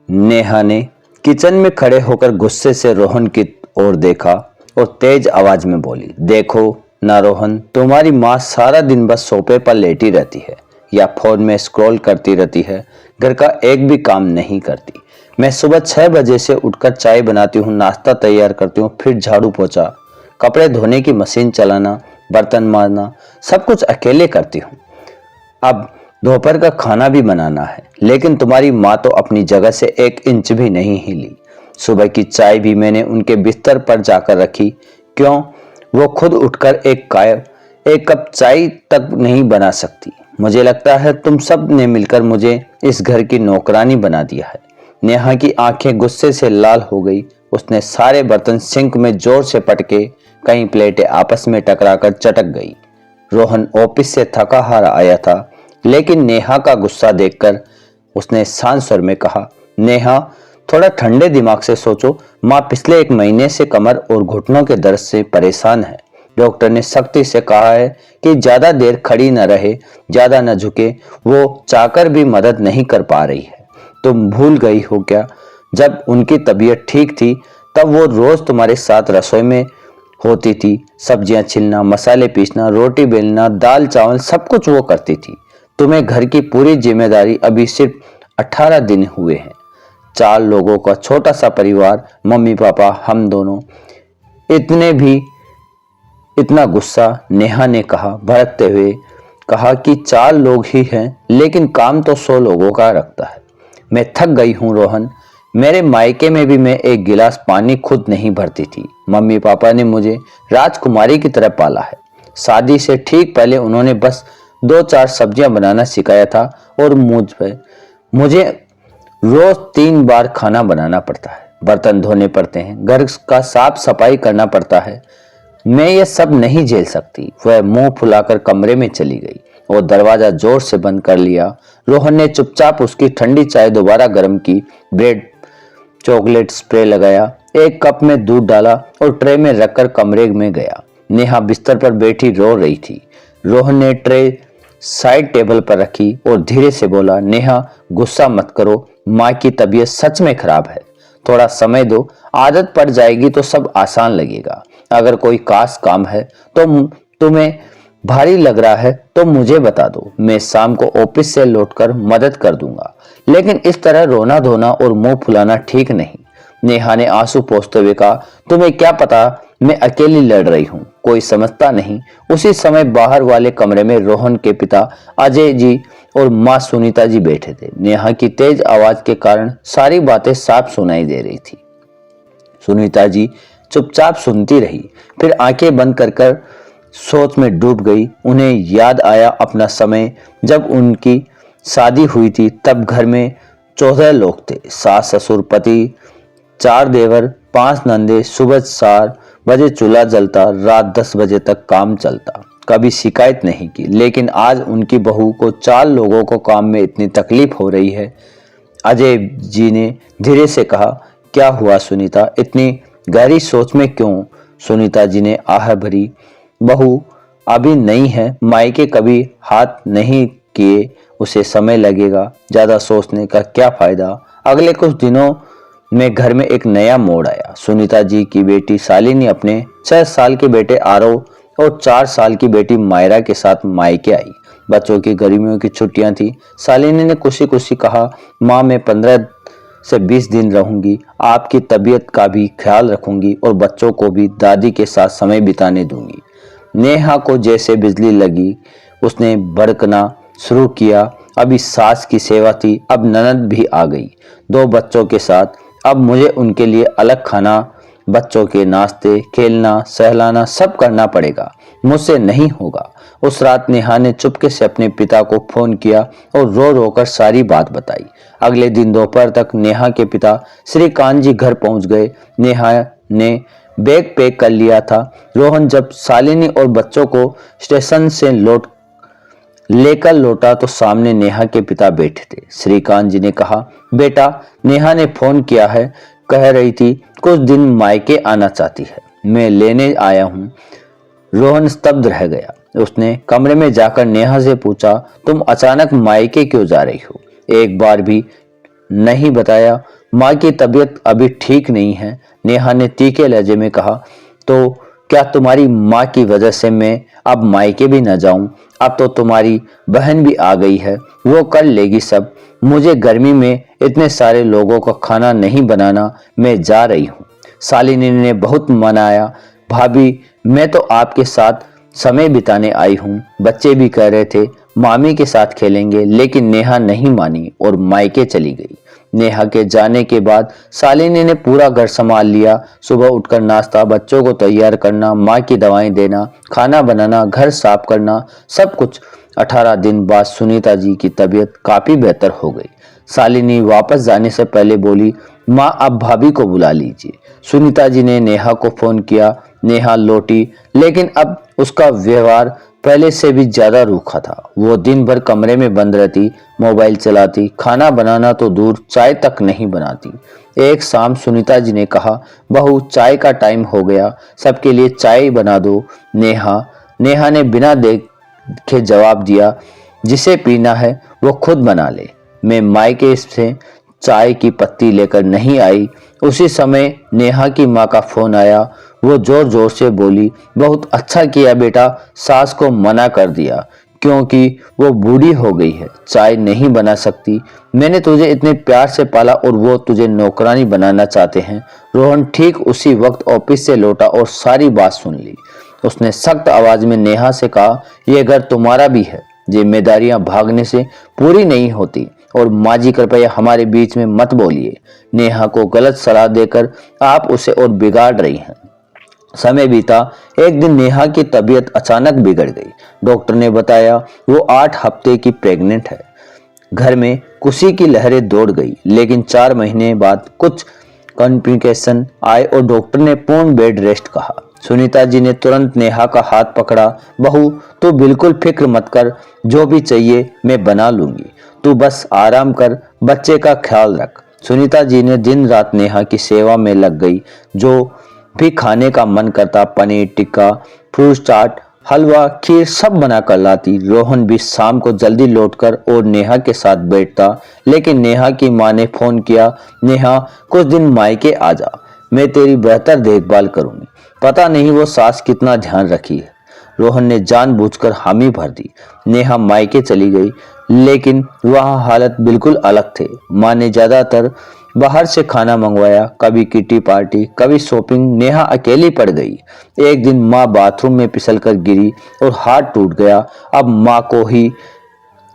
नेहा ने किचन में खड़े होकर गुस्से से रोहन की ओर देखा और तेज आवाज में बोली, देखो ना रोहन, तुम्हारी माँ सारा दिन बस सोफे पर लेटी रहती है या फोन में स्क्रॉल करती रहती है, घर का एक भी काम नहीं करती। मैं सुबह 6 बजे से उठकर चाय बनाती हूँ, नाश्ता तैयार करती हूँ, फिर झाड़ू पोछा, कपड़े धोने की मशीन चलाना, बर्तन मारना, सब कुछ अकेले करती हूँ। अब दोपहर का खाना भी बनाना है, लेकिन तुम्हारी माँ तो अपनी जगह से 1 इंच भी नहीं हिली। सुबह की चाय भी मैंने उनके बिस्तर पर जाकर रखी। क्यों? वो खुद उठकर एक कप चाय तक नहीं बना सकती। मुझे लगता है तुम सब ने मिलकर मुझे इस घर की नौकरानी बना दिया है। नेहा की आंखें गुस्से से लाल हो गई। उसने सारे बर्तन सिंक में जोर से पटके, कई प्लेटें आपस में टकराकर चटक गई। रोहन ऑफिस से थका हारा आया था, लेकिन नेहा का गुस्सा देखकर उसने शांत स्वर में कहा, नेहा, थोड़ा ठंडे दिमाग से सोचो। माँ पिछले 1 महीने से कमर और घुटनों के दर्द से परेशान है। डॉक्टर ने सख्ती से कहा है कि ज्यादा देर खड़ी न रहे, ज्यादा न झुके। वो चाहकर भी मदद नहीं कर पा रही है। तुम भूल गई हो क्या? जब उनकी तबीयत ठीक थी तब वो रोज तुम्हारे साथ रसोई में होती थी। सब्जियां छिलना, मसाले पीसना, रोटी बेलना, दाल चावल सब कुछ वो करती थी। तुम्हें घर की पूरी जिम्मेदारी अभी सिर्फ 18 दिन हुए हैं। 4 लोगों का छोटा सा परिवार, मम्मी पापा, हम दोनों। इतने भी इतना गुस्सा? नेहा ने कहा, भड़कते हुए कहा कि 4 लोग ही हैं, लेकिन काम तो 100 लोगों का रखता है। मैं थक गई हूँ रोहन। मेरे मायके में भी मैं 1 गिलास पानी खुद नहीं भरती थी। मम्मी पापा ने मुझे राजकुमारी की तरह पाला है। शादी से ठीक पहले उन्होंने बस 2-4 सब्जियां बनाना सिखाया था और मुझे रोज 3 बार खाना बनाना पड़ता है, बर्तन धोने पड़ते हैं, घर का साफ सफाई करना पड़ता है। मैं ये सब नहीं झेल सकती। वह मुंह फुलाकर कमरे में चली गई और दरवाजा जोर से बंद कर लिया। रोहन ने चुपचाप उसकी ठंडी चाय दोबारा गर्म की, ब्रेड चॉकलेट स्प्रे लगाया, 1 कप में दूध डाला और ट्रे में रखकर कमरे में गया। नेहा बिस्तर पर बैठी रो रही थी। रोहन ने ट्रे साइड टेबल पर रखी और धीरे से बोला, नेहा, गुस्सा मत करो। माँ की तबीयत सच में खराब है। थोड़ा समय दो, आदत पड़ जाएगी तो सब आसान लगेगा। अगर कोई खास काम है तो तुम्हें भारी लग रहा है तो मुझे बता दो, मैं शाम को ऑफिस से लौटकर मदद कर दूंगा। लेकिन इस तरह रोना धोना और मुंह फुलाना ठीक नहीं। नेहा ने आंसू पोंछते हुए कहा, तुम्हें क्या पता मैं अकेली लड़ रही हूँ, कोई समझता नहीं। उसी समय बाहर वाले कमरे में रोहन के पिता अजय जी और माँ सुनीता जी बैठे थे। नेहा की तेज आवाज के कारण सारी बातें साफ सुनाई दे रही थी। सुनीता जी चुपचाप सुनती रही, फिर आंखें बंद कर सोच में डूब गई। उन्हें याद आया अपना समय जब उनकी शादी हुई थी। तब घर में 14 लोग थे, सास ससुर पति, 4 देवर, 5 नंदे। सुबह 4 बजे चूल्हा जलता, रात 10 बजे तक काम चलता। कभी शिकायत नहीं की। लेकिन आज उनकी बहू को 4 लोगों को काम में इतनी तकलीफ हो रही है। अजय जी ने धीरे से कहा, क्या हुआ सुनीता, इतनी गहरी सोच में क्यों? सुनीता जी ने आह भरी, बहू अभी नहीं है, मायके कभी हाथ नहीं किए, उसे समय लगेगा। ज्यादा सोचने का क्या फायदा। अगले कुछ दिनों में घर में एक नया मोड़ आया। सुनीता जी की बेटी शालिनी अपने 6 साल के बेटे आरव और 4 साल की बेटी मायरा के साथ मायके आई। बच्चों की गर्मियों की छुट्टियां थी। शालिनी ने खुशी खुशी कहा, माँ, मैं 15 से 20 दिन रहूंगी, आपकी तबीयत का भी ख्याल रखूंगी और बच्चों को भी दादी के साथ समय बिताने दूंगी। नेहा को जैसे बिजली लगी, उसने भड़कना शुरू किया। अभी सास की सेवा थी, अब ननद भी आ गई 2 बच्चों के साथ। अब मुझे उनके लिए अलग खाना, बच्चों के नाश्ते, खेलना, सहलाना सब करना पड़ेगा। मुझसे नहीं होगा। उस रात नेहा ने चुपके से अपने पिता को फोन किया और रो रो कर सारी बात बताई। अगले दिन दोपहर तक नेहा के पिता श्रीकांत जी घर पहुंच गए। नेहा ने बैग पैक कर लिया था। रोहन जब शालिनी और बच्चों को स्टेशन से लेकर लौटा तो सामने नेहा के पिता बैठे थे। श्रीकांत जी ने कहा, बेटा, नेहा ने फोन किया है, कह रही थी कुछ दिन मायके आना चाहती है, मैं लेने आया हूँ। रोहन स्तब्ध रह गया। उसने कमरे में जाकर नेहा से पूछा, तुम अचानक मायके क्यों जा रही हो? एक बार भी नहीं बताया? माँ की तबीयत अभी ठीक नहीं है, नेहा ने तीखे लहजे में कहा। तो क्या तुम्हारी माँ की वजह से मैं अब मायके भी न जाऊं? अब तो तुम्हारी बहन भी आ गई है, वो कर लेगी सब। मुझे गर्मी में इतने सारे लोगों का खाना नहीं बनाना, मैं जा रही हूँ। शालिनी ने बहुत मनाया। भाभी, मैं तो आपके साथ समय बिताने आई हूँ। बच्चे भी कह रहे थे मामी के साथ खेलेंगे, लेकिन नेहा नहीं मानी और मायके चली गई। नेहा के जाने के बाद शालिनी ने पूरा घर संभाल लिया। सुबह उठकर नाश्ता, बच्चों को तैयार करना, माँ की दवाएं देना, खाना बनाना, घर साफ करना, सब कुछ। 18 दिन बाद सुनीता जी की तबीयत काफी बेहतर हो गई। शालिनी वापस जाने से पहले बोली, माँ आप भाभी को बुला लीजिए। सुनीता जी ने नेहा को फोन किया। नेहा लौटी, लेकिन अब उसका व्यवहार पहले से भी ज्यादा रूखा था। वो दिन भर कमरे में बंद रहती, मोबाइल चलाती, खाना बनाना तो दूर चाय तक नहीं बनाती। एक शाम सुनीता जी ने कहा, बहू चाय का टाइम हो गया, सबके लिए चाय बना दो। नेहा ने बिना देखे जवाब दिया, जिसे पीना है वो खुद बना ले, मैं मायके से चाय की पत्ती लेकर नहीं आई। उसी समय नेहा की माँ का फोन आया। वो जोर जोर से बोली, बहुत अच्छा किया बेटा, सास को मना कर दिया, क्योंकि वो बूढ़ी हो गई है, चाय नहीं बना सकती। मैंने तुझे इतने प्यार से पाला और वो तुझे नौकरानी बनाना चाहते हैं। रोहन ठीक उसी वक्त ऑफिस से लौटा और सारी बात सुन ली। उसने सख्त आवाज में नेहा से कहा, यह घर तुम्हारा भी है, जिम्मेदारियां भागने से पूरी नहीं होती, और माँ जी कृपया हमारे बीच में मत बोलिए। नेहा को गलत सलाह देकर आप उसे और बिगाड़ रही हैं। समय बीता। एक दिन नेहा की तबीयत अचानक बिगड़ गई। डॉक्टर ने बताया वो 8 हफ्ते की प्रेग्नेंट है। घर में खुशी की लहरें दौड़ गई, लेकिन 4 महीने बाद कुछ कॉम्प्लिकेशन आए और डॉक्टर ने पूर्ण बेड रेस्ट कहा। सुनीता जी ने तुरंत नेहा का हाथ पकड़ा। बहू, तू बिल्कुल फिक्र मत कर, जो भी चाहिए मैं बना लूंगी, तू बस आराम कर, बच्चे का ख्याल रख। सुनीता जी ने दिन रात नेहा की सेवा में लग गई। जो भी खाने का मन करता, पनीर टिक्का, फ्रूट चाट, हलवा, खीर सब बना कर लाती। रोहन भी शाम को जल्दी लौटकर और नेहा के साथ बैठता, लेकिन नेहा की माँ ने फोन किया, नेहा कुछ दिन मायके आ जा, मैं तेरी बेहतर देखभाल करूंगी। पता नहीं वो सास कितना ध्यान रखी है। रोहन ने जानबूझकर हामी भर दी। नेहा मायके चली गई, लेकिन वहाँ हालत बिल्कुल अलग थे। माँ ने ज्यादातर बाहर से खाना मंगवाया, कभी किटी पार्टी, कभी शॉपिंग। नेहा अकेली पड़ गई। एक दिन माँ बाथरूम में फिसलकर गिरी और हाथ टूट गया। अब माँ को ही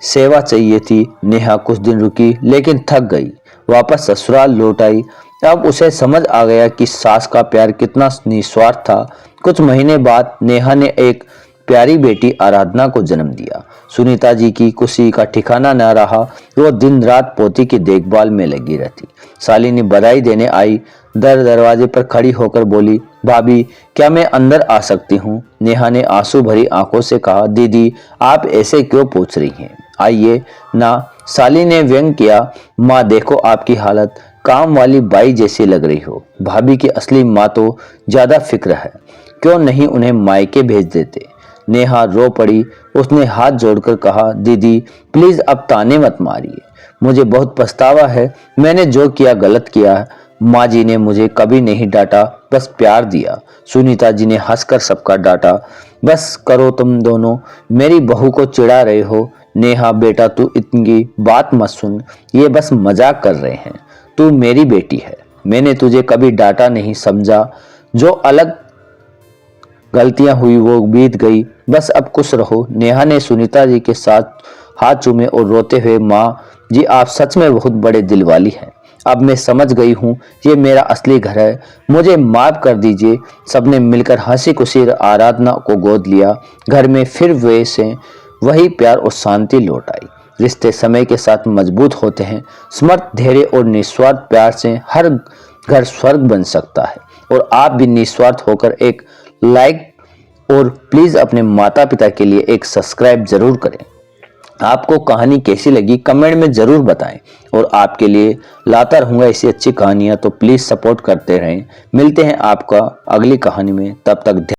सेवा चाहिए थी। नेहा कुछ दिन रुकी, लेकिन थक गई, वापस ससुराल लौट आई। अब उसे समझ आ गया कि सास का प्यार कितना निस्वार्थ था। कुछ महीने बाद नेहा ने एक प्यारी बेटी आराधना को जन्म दिया। सुनीता जी की खुशी का ठिकाना न रहा। वो दिन रात पोती की देखभाल में लगी रहती। शालिनी बधाई देने आई, दरवाजे पर खड़ी होकर बोली, भाभी क्या मैं अंदर आ सकती हूँ? नेहा ने आंसू भरी आंखों से कहा, दीदी आप ऐसे क्यों पूछ रही हैं, आइए ना। शालिनी ने व्यंग किया, माँ देखो आपकी हालत, काम वाली बाई जैसी लग रही हो। भाभी की असली माँ तो ज्यादा फिक्र है, क्यों नहीं उन्हें मायके भेज देते। नेहा रो पड़ी। उसने हाथ जोड़कर कहा, दीदी प्लीज अब ताने मत मारिए, मुझे बहुत पछतावा है, मैंने जो किया गलत किया है। माँ जी ने मुझे कभी नहीं डांटा, बस प्यार दिया। सुनीता जी ने हंसकर सबका डांटा, बस करो तुम दोनों, मेरी बहू को चिढ़ा रहे हो। नेहा बेटा तू इतनी बात मत सुन, ये बस मजाक कर रहे हैं, तू मेरी बेटी है, मैंने तुझे कभी डांटा नहीं, समझा। जो अलग गलतियां हुई वो बीत गई, बस अब खुश रहो। नेहा ने सुनीता जी के साथ हाथ चूमे और रोते हुए, माँ जी आप सच में बहुत बड़े दिल वाली हैं, अब मैं समझ गई हूँ ये मेरा असली घर है, मुझे माफ कर दीजिए। सबने मिलकर हंसी खुशी आराधना को गोद लिया। घर में फिर वैसे वही प्यार और शांति लौट आई। रिश्ते समय के साथ मजबूत होते हैं। समर्थ, धैर्य और निस्वार्थ प्यार से हर घर स्वर्ग बन सकता है। और आप भी निस्वार्थ होकर एक लाइक और प्लीज अपने माता पिता के लिए एक सब्सक्राइब जरूर करें। आपको कहानी कैसी लगी कमेंट में जरूर बताएं, और आपके लिए लाता रहूंगा ऐसी अच्छी कहानियां, तो प्लीज सपोर्ट करते रहें। मिलते हैं आपका अगली कहानी में, तब तक